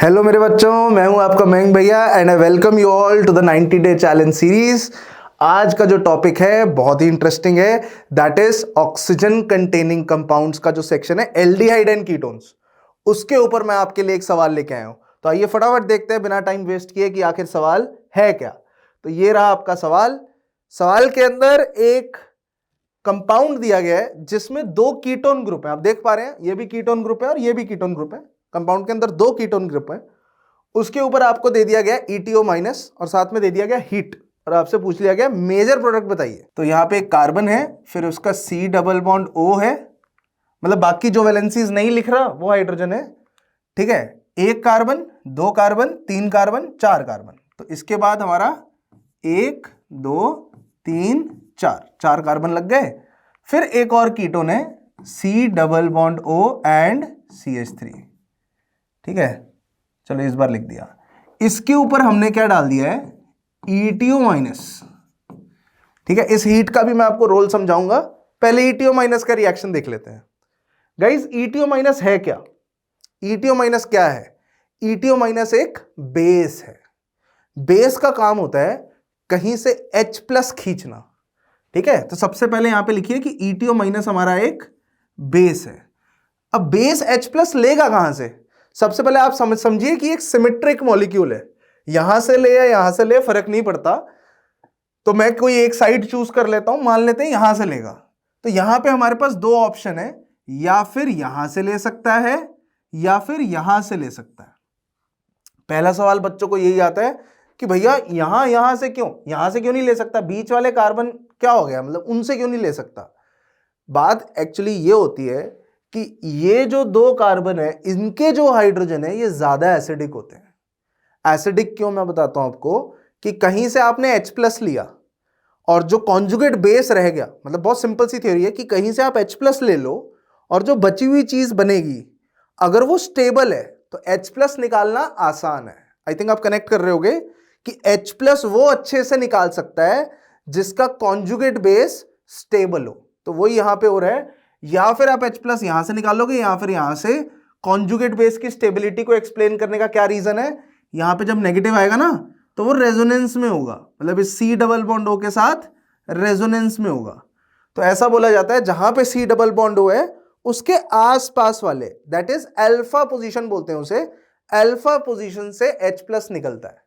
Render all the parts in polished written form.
Hello मेरे बच्चों, मैं हूं आपका मयंक भैया and I welcome you all to the 90 day challenge series. आज का जो टॉपिक है बहुत ही इंटरेस्टिंग है, that is oxygen containing compounds का जो सेक्शन है एल्डिहाइड एंड कीटोन्स, उसके ऊपर मैं आपके लिए एक सवाल लेके आया हूं। तो आइए फटाफट देखते हैं बिना टाइम वेस्ट किए कि आखिर सवाल है क्या। तो ये रहा आपका सवाल। सवाल के अंदर एक कंपाउंड दिया गया है जिसमें दो कीटोन ग्रुप है। आप देख पा रहे हैं, ये भी कीटोन ग्रुप है और ये भी कीटोन ग्रुप है। कंपाउंड के अंदर दो कीटोन ग्रुप है। उसके ऊपर आपको दे दिया गया ETO माइनस और साथ में दे दिया गया हीट, और आपसे पूछ लिया गया मेजर प्रोडक्ट बताइए। तो यहाँ पे एक कार्बन है, फिर उसका C डबल बॉन्ड O है, मतलब बाकी जो वैलेंसीज नहीं लिख रहा वो हाइड्रोजन है, ठीक है। एक कार्बन, दो कार्बन, तीन कार्बन, चार कार्बन। तो इसके बाद हमारा 1 2 3 4 चार कार्बन लग गए। फिर एक और कीटोन है C double bond O and CH3, ठीक है। चलो इस बार लिख दिया। इसके ऊपर हमने क्या डाल दिया है, ETO माइनस, ठीक है। इस हीट का भी मैं आपको रोल समझाऊंगा, पहले ETO माइनस का रिएक्शन देख लेते हैं। गाइस ETO माइनस है क्या? ETO माइनस क्या है? ETO माइनस एक बेस है। बेस का काम होता है कहीं से H प्लस खींचना, ठीक है। तो सबसे पहले यहां पे लिखिए कि ETO माइनस हमारा एक बेस है। अब बेस H प्लस लेगा कहां से? सबसे पहले आप समझिए कि एक सिमेट्रिक मॉलिक्यूल है, यहां से ले या यहां से ले फर्क नहीं पड़ता। तो मैं कोई एक साइड चूज कर लेता हूं, मान लेते हैं यहां से लेगा। तो यहां पे हमारे पास दो ऑप्शन है, या फिर यहां से ले सकता है या फिर यहां से ले सकता है। पहला सवाल बच्चों को यही आता है कि भैया यहां से क्यों नहीं ले सकता? बीच वाले कार्बन क्या हो गया, मतलब उनसे क्यों नहीं ले सकता? बात एक्चुअली ये होती है कि ये जो दो कार्बन है इनके जो हाइड्रोजन है ये ज्यादा एसिडिक होते हैं। एसिडिक क्यों, मैं बताता हूं आपको। कि कहीं से आपने H प्लस लिया और जो कॉन्जुगेट बेस रह गया, मतलब बहुत सिंपल सी थ्योरी है कि कहीं से आप H प्लस ले लो और जो बची हुई चीज बनेगी अगर वो स्टेबल है तो H प्लस निकालना आसान है। आई थिंक आप कनेक्ट कर रहे होगे कि H प्लस वो अच्छे से निकाल सकता है जिसका कॉन्जुगेट बेस स्टेबल हो। तो वही यहां पे हो रहा है, या फिर आप H प्लस यहां से निकालोगे या फिर यहां से। कॉन्जुगेट बेस की स्टेबिलिटी को एक्सप्लेन करने का क्या रीजन है, यहां पे जब नेगेटिव आएगा ना तो वो रेजोनेंस में होगा, मतलब इस C डबल बॉन्ड O के साथ रेजोनेंस में होगा। तो ऐसा बोला जाता है जहां पे C डबल बॉन्ड O है उसके आसपास वाले, दैट इज अल्फा पोजीशन बोलते हैं उसे, अल्फा पोजीशन से H प्लस निकलता है।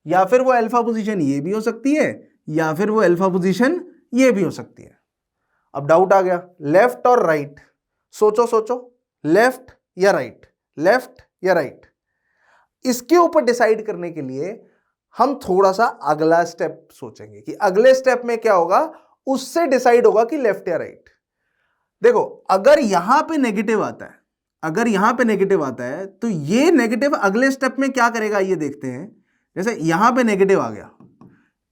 या फिर वो अल्फा पोजीशन ये भी हो सकती है या फिर वो अल्फा पोजीशन ये भी हो सकती है। अब डाउट आ गया, लेफ्ट और राइट। सोचो लेफ्ट या राइट, लेफ्ट या राइट। इसके ऊपर डिसाइड करने के लिए हम थोड़ा सा अगला स्टेप सोचेंगे कि अगले स्टेप में क्या होगा, उससे डिसाइड होगा कि लेफ्ट या राइट। देखो अगर यहां पे नेगेटिव आता है, अगर यहां पे नेगेटिव आता है तो ये नेगेटिव अगले स्टेप में क्या करेगा ये देखते हैं। जैसे यहां पे नेगेटिव आ गया,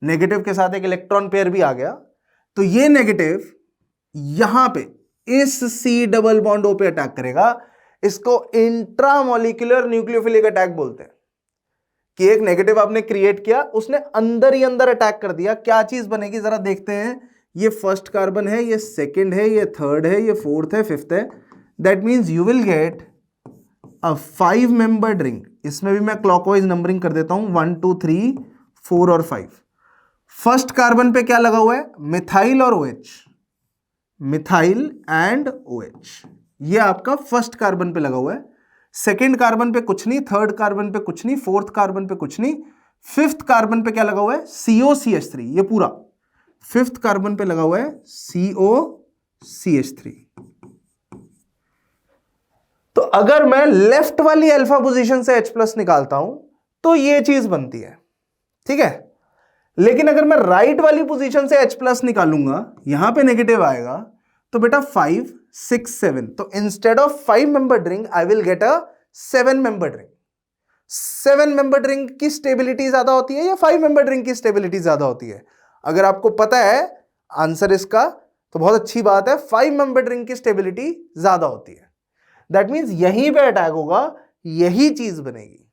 नेगेटिव के साथ एक इलेक्ट्रॉन पेयर भी आ गया, तो ये नेगेटिव यहां पे इस C डबल बॉन्ड O पे अटैक करेगा। इसको इंट्रामोलिकुलर न्यूक्लियोफिलिक अटैक बोलते हैं कि एक नेगेटिव आपने क्रिएट किया, उसने अंदर ही अंदर अटैक कर दिया। क्या चीज बनेगी जरा देखते हैं। ये फर्स्ट कार्बन है, ये सेकंड है, ये थर्ड है, ये फोर्थ है, फिफ्थ है। That means you will get a 5 membered ring. इसमें भी मैं क्लॉकवाइज नंबरिंग कर देता हूं, 1 2 3 4 और 5। फर्स्ट कार्बन पे क्या लगा हुआ है, मिथाइल और OH, मिथाइल एंड OH, ये आपका फर्स्ट कार्बन पे लगा हुआ है। सेकेंड कार्बन पे कुछ नहीं, थर्ड कार्बन पे कुछ नहीं, फोर्थ कार्बन पे कुछ नहीं, फिफ्थ कार्बन पे क्या लगा हुआ है, COCH3, ये पूरा फिफ्थ कार्बन पे लगा हुआ है COCH3। तो अगर मैं लेफ्ट वाली अल्फा पोजीशन से H प्लस निकालता हूं तो ये चीज बनती है, ठीक है। लेकिन अगर मैं राइट वाली पोजीशन से H प्लस निकालूंगा, यहां पे नेगेटिव आएगा, तो बेटा 5 6 7, तो instead of 5 membered ring I will get a 7 membered ring. 7 membered ring की स्टेबिलिटी ज्यादा होती है या 5 मेंबर्ड रिंग की स्टेबिलिटी ज्यादा होती है? अगर आपको पता है आंसर इसका तो बहुत अच्छी बात है, 5 मेंबर्ड रिंग की स्टेबिलिटी ज्यादा होती है। दैट मींस यहीं पे अटैक होगा, यही चीज बनेगी।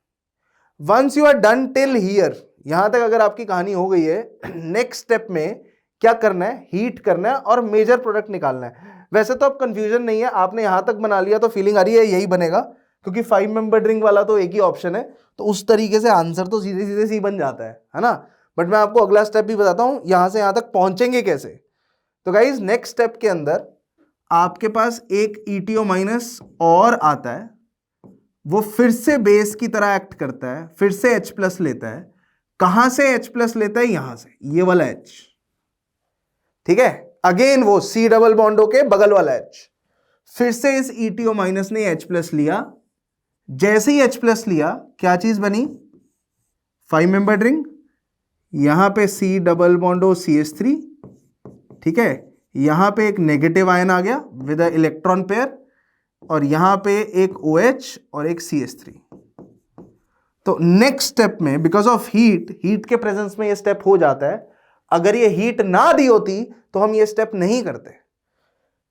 Once you are done till here, यहां तक अगर आपकी कहानी हो गई है, नेक्स्ट स्टेप में क्या करना है, हीट करना है और मेजर प्रोडक्ट निकालना है। वैसे तो अब कंफ्यूजन नहीं है, आपने यहां तक बना लिया तो फीलिंग आ रही है यही बनेगा, क्योंकि 5 मेंबर रिंग वाला तो एक ही ऑप्शन है, तो उस तरीके से आंसर तो सीधे सीधे सी बन जाता है ना। बट मैं आपको अगला स्टेप भी बताता हूं, यहां से यहां तक पहुंचेंगे कैसे। तो गाइज नेक्स्ट स्टेप के अंदर आपके पास एक ETO माइनस और आता है, वो फिर से बेस की तरह एक्ट करता है, फिर से H प्लस लेता है। कहां से H प्लस लेता है? यहां से, ये वाला H, ठीक है। अगेन वो C डबल बॉन्ड के बगल वाला H, फिर से इस ETO माइनस ने H प्लस लिया। जैसे ही H प्लस लिया, क्या चीज बनी? 5 मेंबर रिंग। यहां पे C डबल बॉन्ड CH3, ठीक है। यहां पे एक नेगेटिव आयन आ गया विद इलेक्ट्रॉन पेयर, और यहां पे एक OH और एक CH3। तो नेक्स्ट स्टेप में बिकॉज ऑफ हीट के प्रेजेंस में ये स्टेप हो जाता है। अगर ये हीट ना दी होती तो हम ये स्टेप नहीं करते।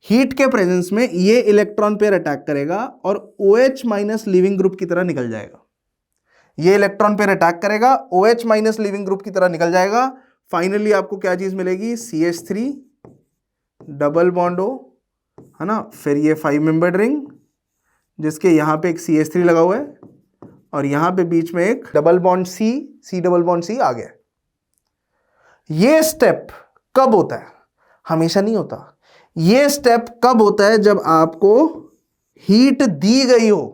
हीट के प्रेजेंस में ये इलेक्ट्रॉन पेयर अटैक करेगा और OH माइनस लिविंग ग्रुप की तरह निकल जाएगा। ये इलेक्ट्रॉन पेयर अटैक करेगा, OH माइनस लिविंग ग्रुप की तरह निकल जाएगा। फाइनली आपको क्या चीज मिलेगी? CH3 डबल बॉन्ड O, है ना। फिर ये 5 मेंबर्ड रिंग जिसके यहां पे एक CH3 लगा हुआ है, और यहां पे बीच में एक double bond C double bond C आ गया। ये स्टेप कब होता है? हमेशा नहीं होता। ये स्टेप कब होता है? जब आपको हीट दी गई हो।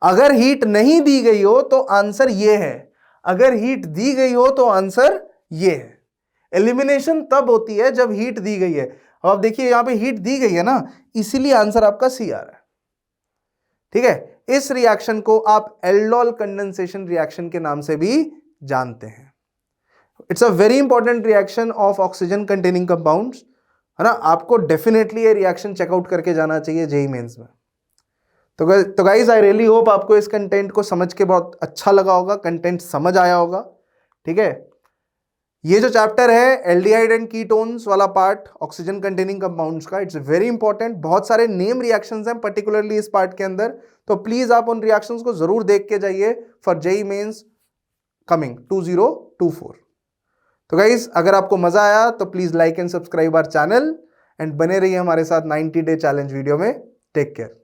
अगर हीट नहीं दी गई हो तो आंसर ये है, अगर हीट दी गई हो तो आंसर ये है। एलिमिनेशन तब होती है जब हीट दी गई है। अब आप देखिए यहां पे हीट दी गई है ना, इसीलिए आंसर आपका C आ रहा है, ठीक है। इस रिएक्शन को आप एल्डोल कंडेंसेशन रिएक्शन के नाम से भी जानते हैं। It's a very important reaction of oxygen containing compounds, है ना। आपको डेफिनेटली ये रिएक्शन चेकआउट करके जाना चाहिए जेईई मेंस में। तो गाइज आई रियली होप आपको इस कंटेंट को समझ के बहुत अच्छा लगा होगा, कंटेंट समझ आया होगा, ठीक है। ये जो चैप्टर है एल्डिहाइड एंड कीटोन्स वाला पार्ट ऑक्सीजन कंटेनिंग कंपाउंड्स का, इट्स वेरी इंपॉर्टेंट। बहुत सारे नेम रिएक्शंस हैं पर्टिकुलरली इस पार्ट के अंदर, तो प्लीज आप उन रिएक्शंस को जरूर देख के जाइए फॉर जेईई मेंस कमिंग 2024। तो गाइज अगर आपको मजा आया तो please like and subscribe our channel and बने रहिए हमारे साथ 90 डे चैलेंज वीडियो में। Take care.